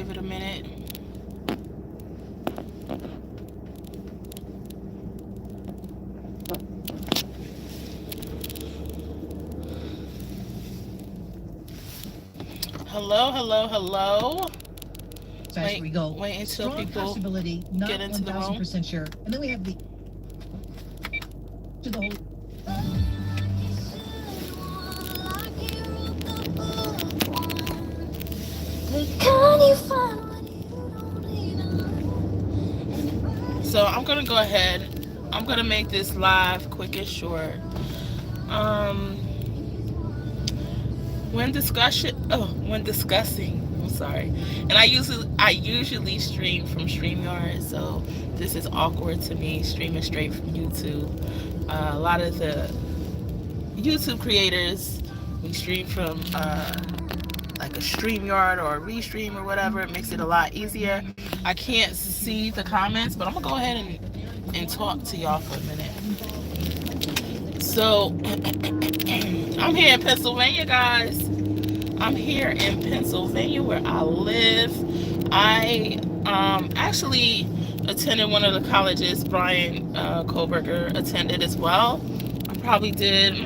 give it a minute. Hello, hello, hello. Wait, we go. Wait until Strong people possibility, not get into the room. 1000% sure. And then we have the to the whole. So I'm gonna go ahead. I'm gonna make this live quick and short. When discussing, I'm sorry. And I usually stream from StreamYard, so this is awkward to me, streaming straight from YouTube. A lot of the YouTube creators, we stream from like a StreamYard or a Restream or whatever. It makes it a lot easier. I can't see the comments, but I'm gonna go ahead and talk to y'all for a minute. So I'm here in Pennsylvania, guys. I'm here in Pennsylvania where I live. I actually attended one of the colleges Brian Kohlberger attended as well. I probably did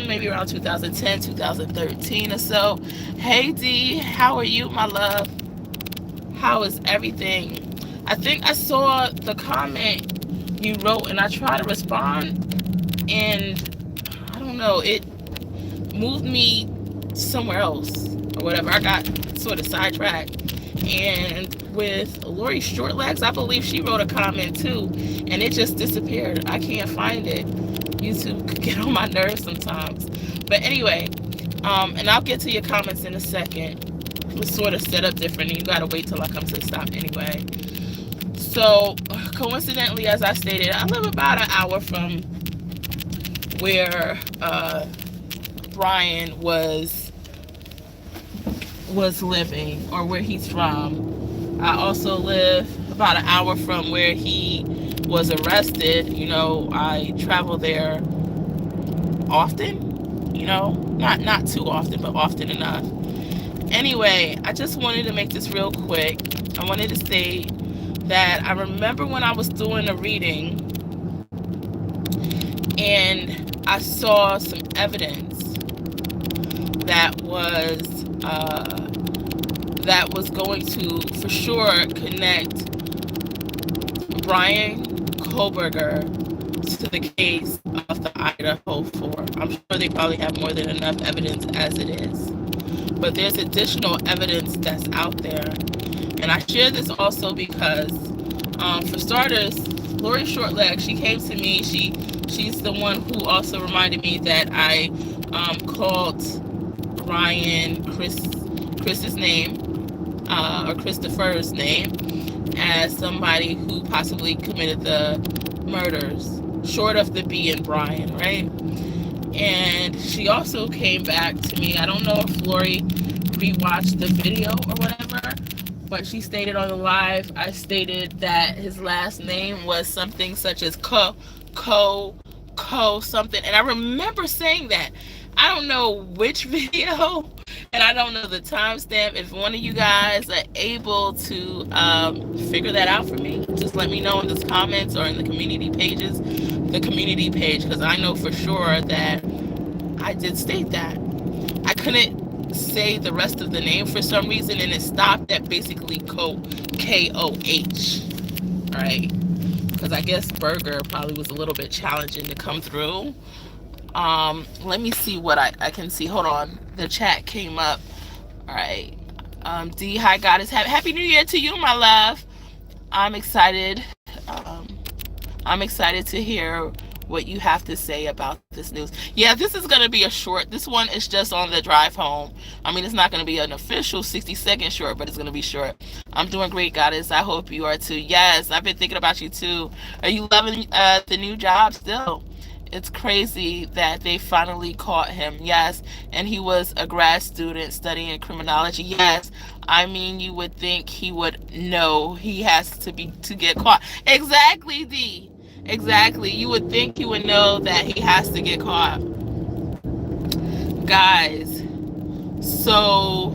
maybe around 2010, 2013 or so. Hey D, how are you, my love? How is everything? I think I saw the comment you wrote and I tried to respond, and I don't know, it moved me somewhere else or whatever. I got sort of sidetracked. And with Lori Shortlegs, I believe she wrote a comment too, and it just disappeared. I can't find it. YouTube could get on my nerves sometimes. But anyway, and I'll get to your comments in a second. It was sort of set up different, and you gotta wait till I come to the stop anyway. So coincidentally, as I stated, I live about an hour from where Brian was living, or where he's from. I also live about an hour from where he was arrested. You know, I travel there often, you know, not too often, but often enough. Anyway, I just wanted to make this real quick. I wanted to say that I remember when I was doing a reading and I saw some evidence that was going to for sure connect Brian Kohlberger to the case of the Idaho 4. I'm sure they probably have more than enough evidence as it is, but there's additional evidence that's out there. And I share this also because for starters, Lori Shortlegs, she came to me, she's the one who also reminded me that I called Ryan Chris's name, or Christopher's name, as somebody who possibly committed the murders, short of the B and Brian, right? And she also came back to me. I don't know if Lori rewatched the video or whatever, but she stated on the live, I stated that his last name was something such as Co something. And I remember saying that. I don't know which video, and I don't know the timestamp. If one of you guys are able to figure that out for me, just let me know in the comments or in the community pages, because I know for sure that I did state that. I couldn't say the rest of the name for some reason, and it stopped at basically K-O-H, right? Because I guess burger probably was a little bit challenging to come through. Let me see what I can see. Hold on, the chat came up. All right. D, hi goddess, happy new year to you, my love. I'm excited to hear what you have to say about this news. Yeah, this is going to be a short. This one is just on the drive home. I mean, it's not going to be an official 60-second short, but it's going to be short. I'm doing great, goddess. I hope you are too. Yes, I've been thinking about you too. Are you loving the new job still? It's crazy that they finally caught him. Yes, and he was a grad student studying criminology. Yes, I mean, you would think he would know he has to get caught. Exactly, D. Exactly. You would think he would know that he has to get caught. Guys, so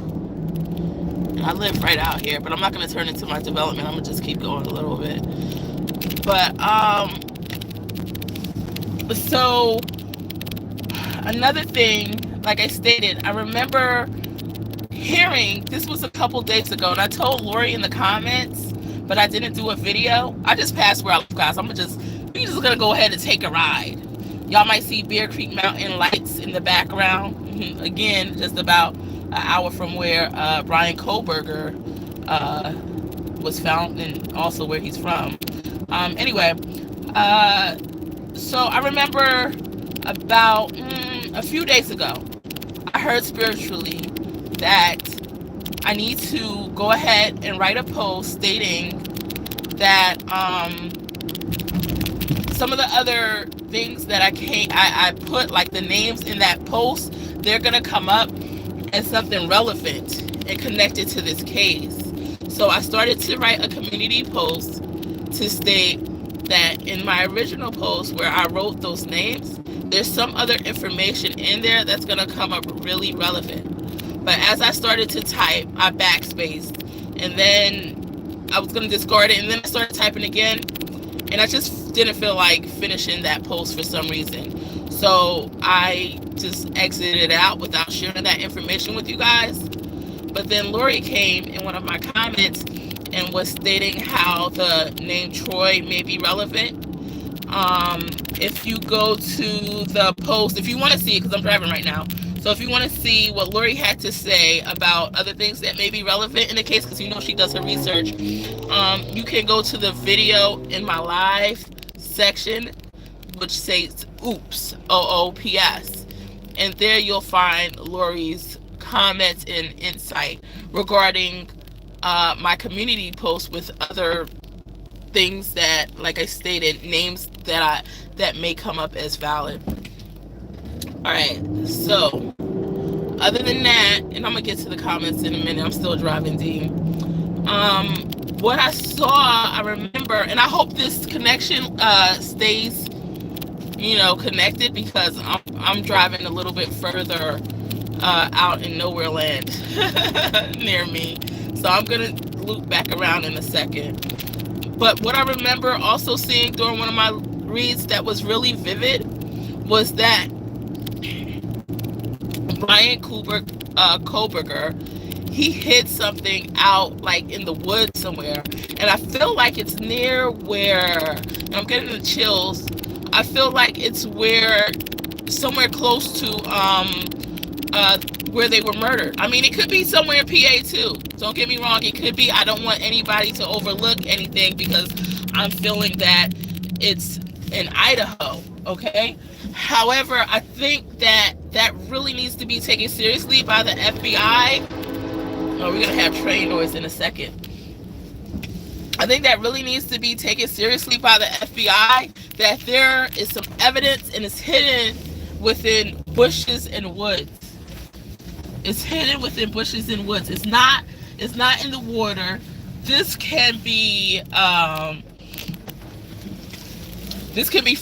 I live right out here, but I'm not going to turn into my development. I'm going to just keep going a little bit. But, so another thing, like I stated, I remember hearing, this was a couple days ago, and I told Lori in the comments, but I didn't do a video. I just passed where I live, guys. We're just gonna go ahead and take a ride. Y'all might see Bear Creek Mountain lights in the background. Again, just about an hour from where Brian Kohlberger was found, and also where he's from. Anyway, so I remember about a few days ago, I heard spiritually that I need to go ahead and write a post stating that some of the other things that I put, like the names in that post, they're gonna come up as something relevant and connected to this case. So I started to write a community post to state that in my original post where I wrote those names, there's some other information in there that's gonna come up really relevant. But as I started to type, I backspaced, and then I was gonna discard it, and then I started typing again, and I just didn't feel like finishing that post for some reason. So I just exited out without sharing that information with you guys. But then Lori came in one of my comments and was stating how the name Troy may be relevant. If you go to the post, if you want to see it, because I'm driving right now, so if you want to see what Lori had to say about other things that may be relevant in the case, because you know she does her research, you can go to the video in my live section, which says oops, OOPS, and there you'll find Lori's comments and insight regarding my community post with other things that, like I stated, names that may come up as valid. All right, so other than that, and I'm gonna get to the comments in a minute, I'm still driving, D. What I saw, I remember, and I hope this connection stays, connected, because I'm driving a little bit further out in nowhere land near me, so I'm gonna loop back around in a second. But what I remember also seeing during one of my reads that was really vivid was that Brian Kohlberger, he hid something out like in the woods somewhere, and I feel like it's near where, and I'm getting the chills, I feel like it's somewhere close to where they were murdered. I mean, it could be somewhere in PA too. Don't get me wrong, it could be. I don't want anybody to overlook anything because I'm feeling that it's in Idaho, okay? However, I think that really needs to be taken seriously by the FBI. Oh, we're gonna have train noise in a second. I think that really needs to be taken seriously by the FBI, that there is some evidence and it's hidden within bushes and woods. It's hidden within bushes and woods. It's not in the water. This can be found. This can be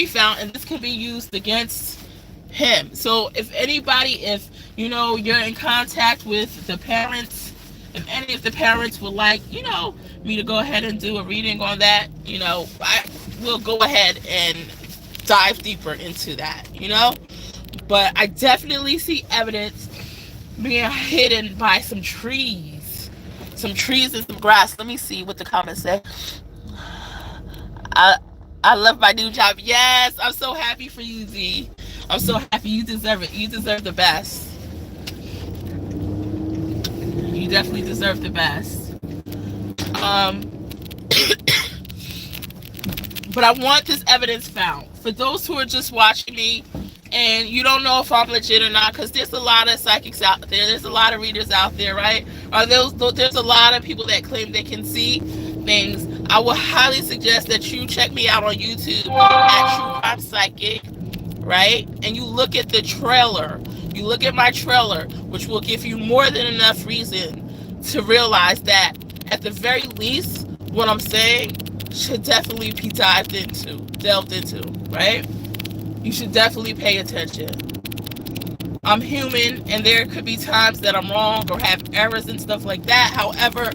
found, and this can be used against him. So if you're in contact with the parents, if any of the parents would like, me to go ahead and do a reading on that, I will go ahead and dive deeper into that, But I definitely see evidence being hidden by some trees and some grass. Let me see what the comments say. I love my new job. Yes, I'm so happy for you, Z. I'm so happy. You deserve it. You deserve the best. You definitely deserve the best. But I want this evidence found. For those who are just watching me and you don't know if I'm legit or not, because there's a lot of psychics out there. There's a lot of readers out there, right? There's a lot of people that claim they can see things. I would highly suggest that you check me out on YouTube at Truecrimepsychic, right? And you look at the trailer. You look at my trailer, which will give you more than enough reason to realize that, at the very least, what I'm saying should definitely be delved into, right? You should definitely pay attention. I'm human, and there could be times that I'm wrong or have errors and stuff like that. However,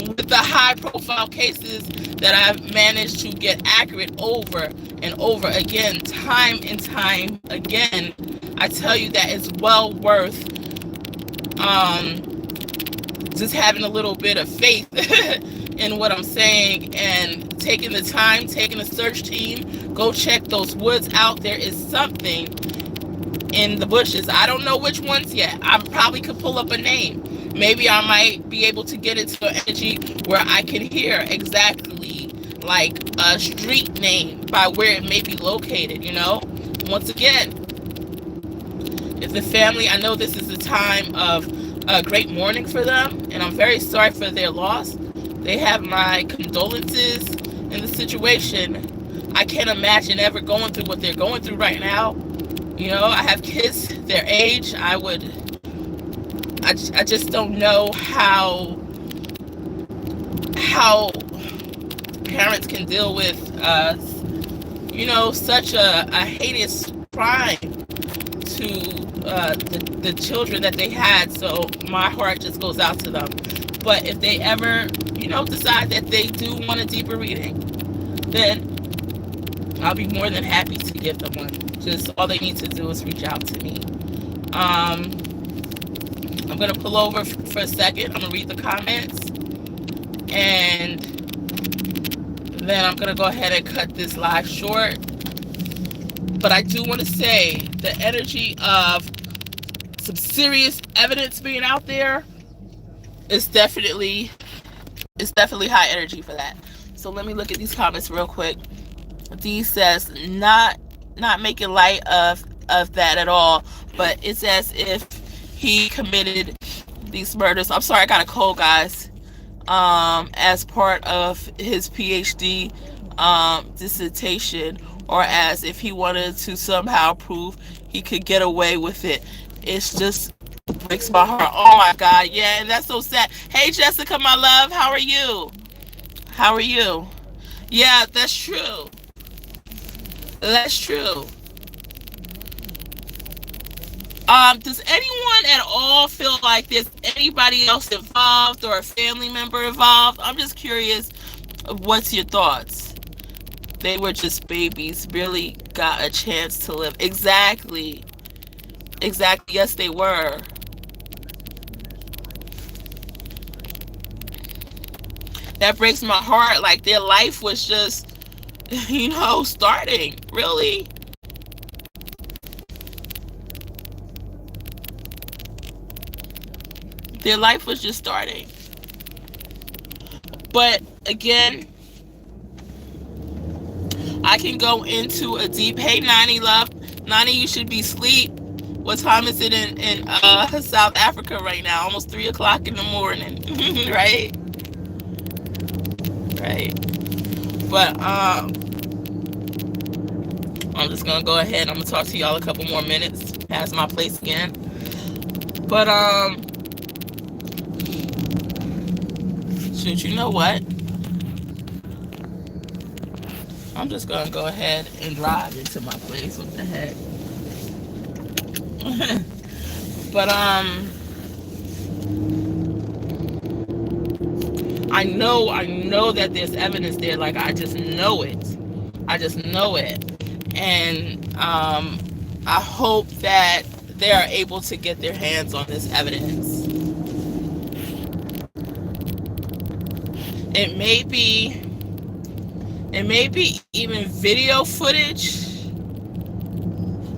with the high profile cases that I've managed to get accurate over and over again, time and time again, I tell you that it's well worth just having a little bit of faith in what I'm saying, and taking the time, taking a search team, go check those woods out. There is something in the bushes. I don't know which ones yet. I probably could pull up a name. Maybe I might be able to get into an energy where I can hear exactly like a street name by where it may be located, you know? Once again, if the family, I know this is a time of great mourning for them, and I'm very sorry for their loss. They have my condolences in the situation. I can't imagine ever going through what they're going through right now. You know, I have kids their age. I just don't know how parents can deal with you know, such a heinous crime to the children that they had. So my heart just goes out to them. But if they ever, you know, decide that they do want a deeper reading, then I'll be more than happy to give them one. Just all they need to do is reach out to me. I'm going to pull over for a second. I'm going to read the comments, and then I'm going to go ahead and cut this live short. But I do want to say the energy of some serious evidence being out there is definitely high energy for that. So let me look at these comments real quick. D says, not making light of that at all, but it's as if he committed these murders. I'm sorry, I got a cold, guys. As part of his PhD dissertation, or as if he wanted to somehow prove he could get away with it. It's just breaks my heart. Oh my God, yeah, and that's so sad. Hey Jessica, my love, how are you? How are you? Yeah, that's true. That's true. Does anyone at all feel like there's anybody else involved or a family member involved? I'm just curious, what's your thoughts? They were just babies, really got a chance to live. Exactly. Yes, they were. That breaks my heart. Like, their life was just, you know, starting. Really. Their life was just starting. But again, I can go into a deep, hey Nani love. Nani, you should be asleep. What time is it in South Africa right now? Almost 3 o'clock in the morning. Right? Right. But I'm just gonna go ahead. I'm gonna talk to y'all a couple more minutes past my place again. But shoot, you know what? I'm just gonna go ahead and drive into my place. What the heck? But I know that there's evidence there. Like, I just know it. And I hope that they are able to get their hands on this evidence. It may be even video footage.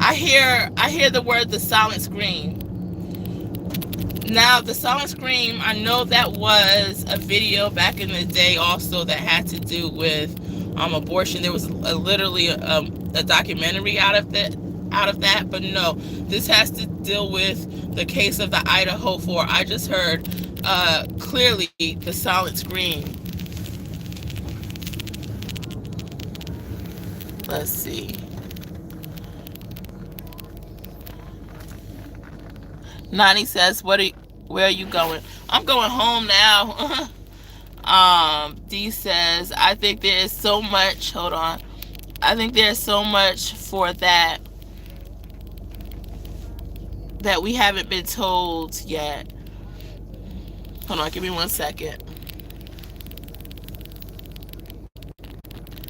I hear the word the silent scream. Now, the silent scream, I know that was a video back in the day also that had to do with abortion. There was literally a documentary out of that, but no, this has to deal with the case of the Idaho 4. I just heard clearly the silent scream. Let's see. Nani says, where are you going? I'm going home now. D says, I think there is so much. Hold on. I think there's so much for that. that we haven't been told yet. Hold on, give me 1 second.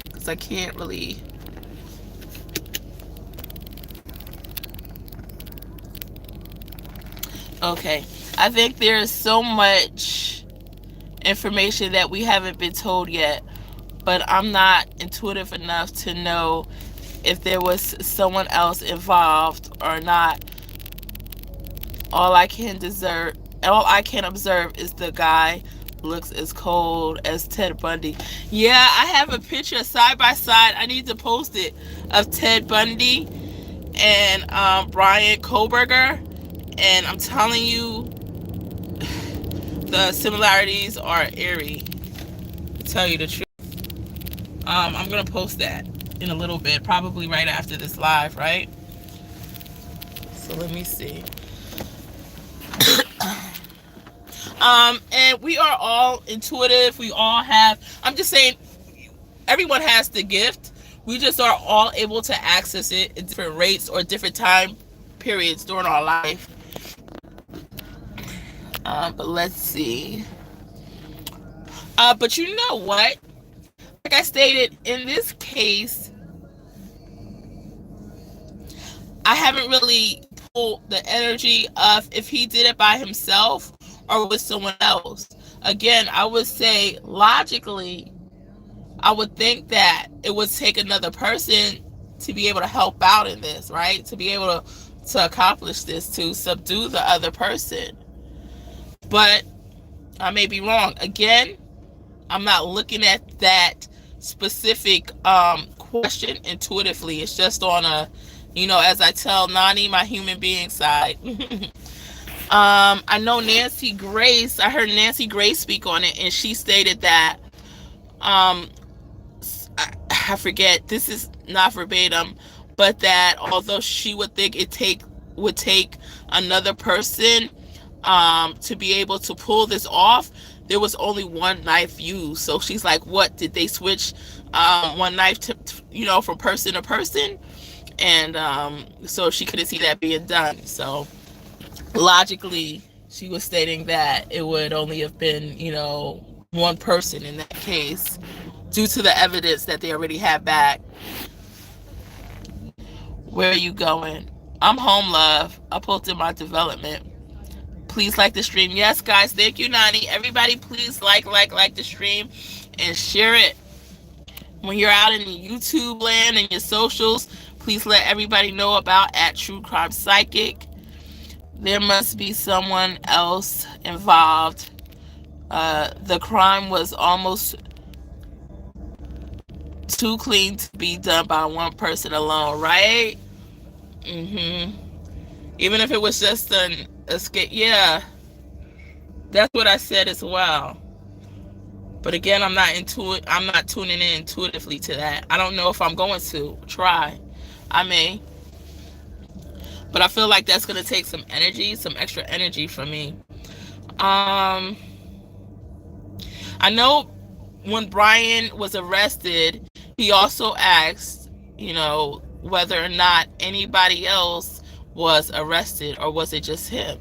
Because I can't really... Okay. I think there's so much information that we haven't been told yet, but I'm not intuitive enough to know if there was someone else involved or not. All I can observe is the guy looks as cold as Ted Bundy. Yeah, I have a picture side by side. I need to post it, of Ted Bundy and Brian Kohlberger, and I'm telling you, the similarities are eerie, to tell you the truth. I'm gonna post that in a little bit, probably right after this live, right? So let me see. And we are all intuitive. We all have, I'm just saying, everyone has the gift. We just are all able to access it at different rates or different time periods during our life. But let's see. But you know what? Like I stated, in this case, I haven't really pulled the energy of if he did it by himself or with someone else. Again, I would say logically, I would think that it would take another person to be able to help out in this, right? To be able to accomplish this, to subdue the other person. But I may be wrong. Again, I'm not looking at that specific question intuitively. It's just on a, as I tell Nani, my human being side. I know Nancy Grace, I heard Nancy Grace speak on it, and she stated that, I forget, this is not verbatim, but that although she would think would take another person to be able to pull this off, there was only one knife used. So she's like, what, did they switch one knife to from person to person? And so she couldn't see that being done. So logically, she was stating that it would only have been one person in that case, due to the evidence that they already have back. Where are you going? I'm home, love. I posted my development. Please like the stream. Yes, guys. Thank you, Nani. Everybody, please like the stream and share it. When you're out in the YouTube land and your socials, please let everybody know about @Truecrimepsychic. There must be someone else involved. The crime was almost too clean to be done by one person alone, right? Even if it was just an escape, yeah, that's what I said as well. But again, I'm not tuning in intuitively to that. I don't know if I'm going to try. I may, but I feel like that's going to take some energy, some extra energy from me. I know when Brian was arrested, he also asked, whether or not anybody else was arrested, or was it just him?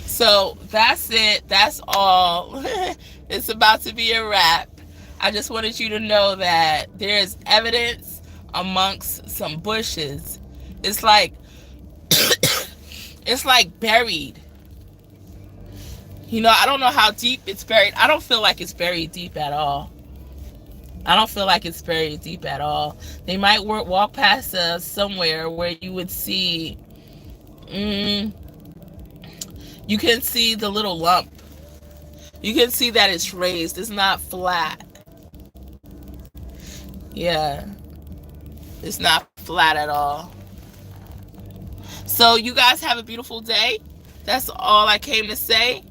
So that's it. That's all. It's about to be a wrap. I just wanted you to know that there's evidence amongst some bushes. It's like it's like buried. I don't know how deep it's buried. I don't feel like it's buried deep at all. They might walk past us somewhere where you would see, you can see the little lump. You can see that it's raised. It's not flat. Yeah. It's not flat at all. So you guys have a beautiful day. That's all I came to say.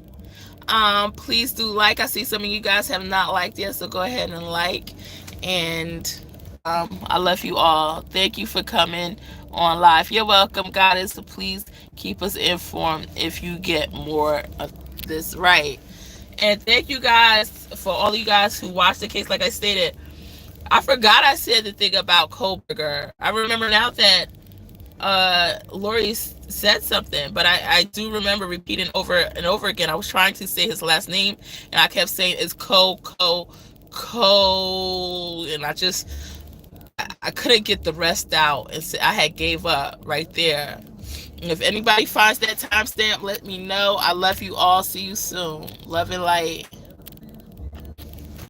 Please do like. I see some of you guys have not liked yet, so go ahead and like. And I love you all. Thank you for coming on live. You're welcome, Goddess. So please keep us informed if you get more of this right. And thank you guys for all you guys who watched the case. Like I stated, I forgot I said the thing about Koberger. I remember now that Lori said something, but I do remember repeating over and over again. I was trying to say his last name, and I kept saying it's Co, and I couldn't get the rest out, and so I had gave up right there. And if anybody finds that timestamp, let me know. I love you all. See you soon. Love and light.